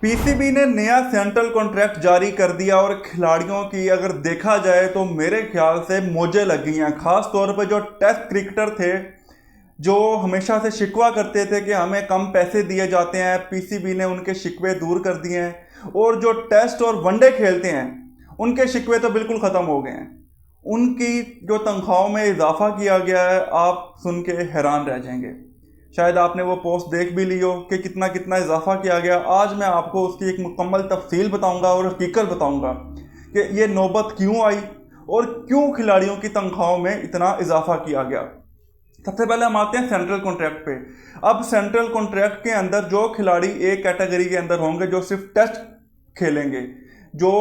PCB ने नया central contract जारी कर दिया और खिलाड़ियों की अगर देखा जाए तो मेरे ख्याल से मौजें लग गई हैं। खास तौर पर जो टेस्ट क्रिकेटर थे, जो हमेशा से शिकवा करते थे कि हमें कम पैसे दिए जाते हैं, पीसीबी ने उनके शिकवे दूर कर दिए हैं। और जो टेस्ट और वनडे खेलते हैं उनके शिकवे तो बिल्कुल ख़त्म हो गए हैं। उनकी जो तनख्वाहों में इजाफा किया गया है, आप सुन के हैरान रह जाएंगे। शायद आपने वो पोस्ट देख भी ली हो कि कितना कितना इजाफा किया गया। आज मैं आपको उसकी एक मुकम्मल तफसील बताऊंगा और हकीकत बताऊंगा कि ये नौबत क्यों आई और क्यों खिलाड़ियों की तनख्वाहों में इतना इजाफा किया गया। सबसे पहले हम आते हैं सेंट्रल कॉन्ट्रैक्ट पे। अब सेंट्रल कॉन्ट्रैक्ट के अंदर जो खिलाड़ी एक कैटेगरी के अंदर होंगे, जो सिर्फ टेस्ट खेलेंगे, जो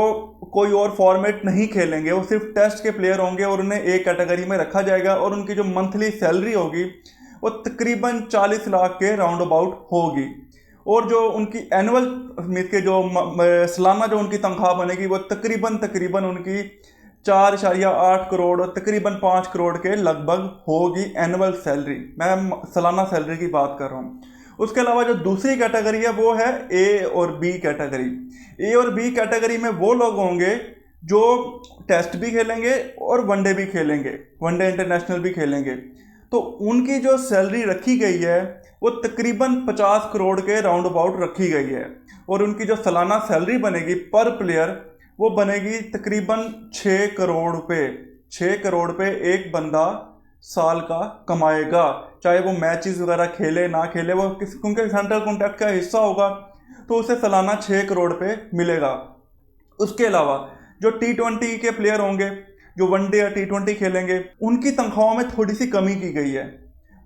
कोई और फॉर्मेट नहीं खेलेंगे, वो सिर्फ टेस्ट के प्लेयर होंगे और उन्हें एक कैटेगरी में रखा जाएगा और उनकी जो मंथली सैलरी होगी वो तकरीबन 40 लाख के राउंड अबाउट होगी। और जो उनकी एनुअल के जो सालाना जो उनकी तनख्वाह बनेगी वो तकरीबन उनकी 4.8 करोड़ और तकरीबन 5 करोड़ के लगभग होगी एनुअल सैलरी। मैं सालाना सैलरी की बात कर रहा हूँ। उसके अलावा जो दूसरी कैटेगरी है वो है ए और बी कैटेगरी। ए और बी कैटेगरी में वो लोग होंगे जो टेस्ट भी खेलेंगे और वनडे भी खेलेंगे, वनडे इंटरनेशनल भी खेलेंगे। तो उनकी जो सैलरी रखी गई है वो तकरीबन 50 करोड़ के राउंड अबाउट रखी गई है। और उनकी जो सालाना सैलरी बनेगी पर प्लेयर वो बनेगी तकरीबन 6 करोड़ रुपए। 6 करोड़ रुपए एक बंदा साल का कमाएगा, चाहे वो मैचेस वगैरह खेले ना खेले, वो क्योंकि सेंट्रल कॉन्ट्रैक्ट का हिस्सा होगा तो उसे सालाना 6 करोड़ रुपए मिलेगा। उसके अलावा जो T20 के प्लेयर होंगे, जो वनडे या T20 खेलेंगे, उनकी तनख्वाहों में थोड़ी सी कमी की गई है।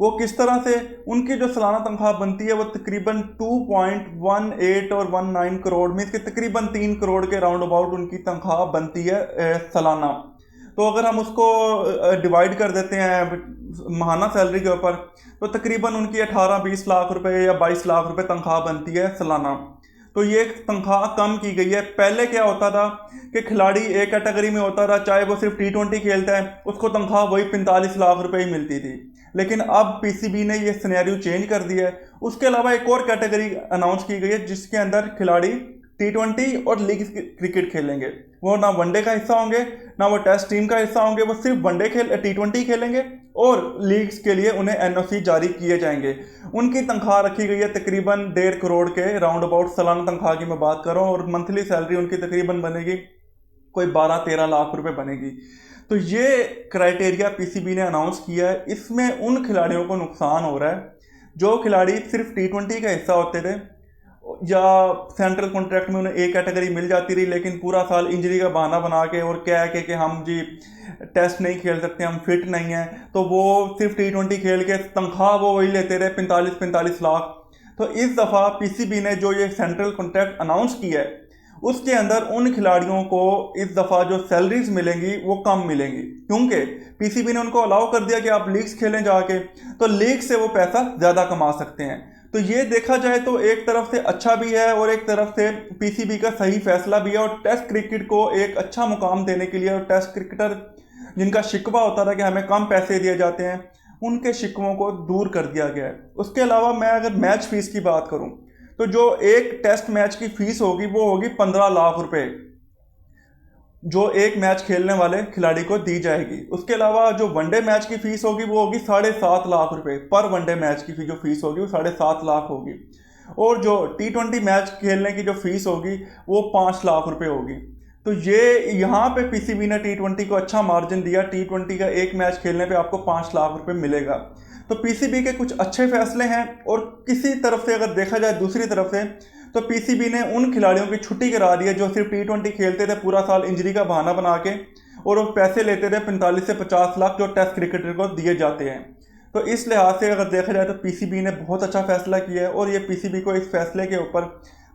वो किस तरह से? उनकी जो सालाना तनख्वाह बनती है वो तकरीबन 2.18 और 19 करोड़ में, इसके तकरीबन 3 करोड़ के राउंड अबाउट उनकी तनख्वाह बनती है सालाना। तो अगर हम उसको डिवाइड कर देते हैं माहाना सैलरी के ऊपर तो तकरीबन उनकी 18-20 लाख रुपए या 22 लाख रुपए तनख्वाह बनती है सालाना। तो ये तनख्वाह कम की गई है। पहले क्या होता था कि खिलाड़ी एक कैटेगरी में होता था, चाहे वो सिर्फ T20 खेलता है, उसको तनख्वाह वही 45 लाख रुपए ही मिलती थी। लेकिन अब पीसीबी ने ये सिनेरियो चेंज कर दिया है। उसके अलावा एक और कैटेगरी अनाउंस की गई है जिसके अंदर खिलाड़ी T20 और लीग क्रिकेट खेलेंगे। वो ना वनडे का हिस्सा होंगे ना वो टेस्ट टीम का हिस्सा होंगे, वो सिर्फ वनडे T20 खेलेंगे और लीग्स के लिए उन्हें एनओसी जारी किए जाएंगे। उनकी तनख्वाह रखी गई है तकरीबन 1.5 करोड़ के राउंड अबाउट सालाना तनख्वाह की मैं बात कर रहा हूँ और मंथली सैलरी उनकी तकरीबन बनेगी कोई 12-13 लाख रुपए बनेगी। तो ये क्राइटेरिया पीसीबी ने अनाउंस किया है। इसमें उन खिलाड़ियों को नुकसान हो रहा है जो खिलाड़ी सिर्फ T20 का हिस्सा होते थे या सेंट्रल कॉन्ट्रैक्ट में उन्हें एक कैटेगरी मिल जाती रही, लेकिन पूरा साल इंजरी का बहाना बना के और क्या है कि हम जी टेस्ट नहीं खेल सकते, हम फिट नहीं हैं, तो वो सिर्फ T20 खेल के तनख्वाह वो वही लेते रहे 45-45 लाख। तो इस दफ़ा पीसीबी ने जो ये सेंट्रल कॉन्ट्रैक्ट अनाउंस किया है उसके अंदर उन खिलाड़ियों को इस दफ़ा जो सैलरीज मिलेंगी वो कम मिलेंगी, क्योंकि पीसीबी ने उनको अलाउ कर दिया कि आप लीग्स खेलें जाके, तो लीग से वो पैसा ज़्यादा कमा सकते हैं। तो ये देखा जाए तो एक तरफ से अच्छा भी है और एक तरफ से पीसीबी का सही फैसला भी है। और टेस्ट क्रिकेट को एक अच्छा मुकाम देने के लिए और टेस्ट क्रिकेटर जिनका शिकवा होता था कि हमें कम पैसे दिए जाते हैं, उनके शिकवों को दूर कर दिया गया है। उसके अलावा मैं अगर मैच फीस की बात करूं तो जो एक टेस्ट मैच की फीस होगी वो होगी 15 लाख रुपए, जो एक मैच खेलने वाले खिलाड़ी को दी जाएगी। उसके अलावा जो वनडे मैच की फीस होगी वो होगी 7.5 लाख रुपए। पर वनडे मैच की जो फीस होगी वो 7.5 लाख होगी। और जो T20 मैच खेलने की जो फीस होगी वो 5 लाख रुपए होगी। तो ये यहाँ पे पीसीबी ने T20 को अच्छा मार्जिन दिया। T20 का एक मैच खेलने पे आपको 5 लाख रुपए मिलेगा। तो पीसीबी के कुछ अच्छे फैसले हैं। और किसी तरफ से अगर देखा जाए दूसरी तरफ से तो पीसीबी ने उन खिलाड़ियों की छुट्टी करा दी है जो सिर्फ T20 खेलते थे पूरा साल इंजरी का बहाना बना के, और वो पैसे लेते थे 45 से 50 लाख जो टेस्ट क्रिकेटर को दिए जाते हैं। तो इस लिहाज से अगर देखा जाए तो पीसीबी ने बहुत अच्छा फैसला किया है और ये पीसीबी को इस फैसले के ऊपर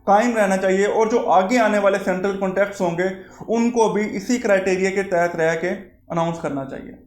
कायम रहना चाहिए। और जो आगे आने वाले सेंट्रल कॉन्ट्रैक्ट्स होंगे उनको भी इसी क्राइटेरिया के तहत रह के अनाउंस करना चाहिए।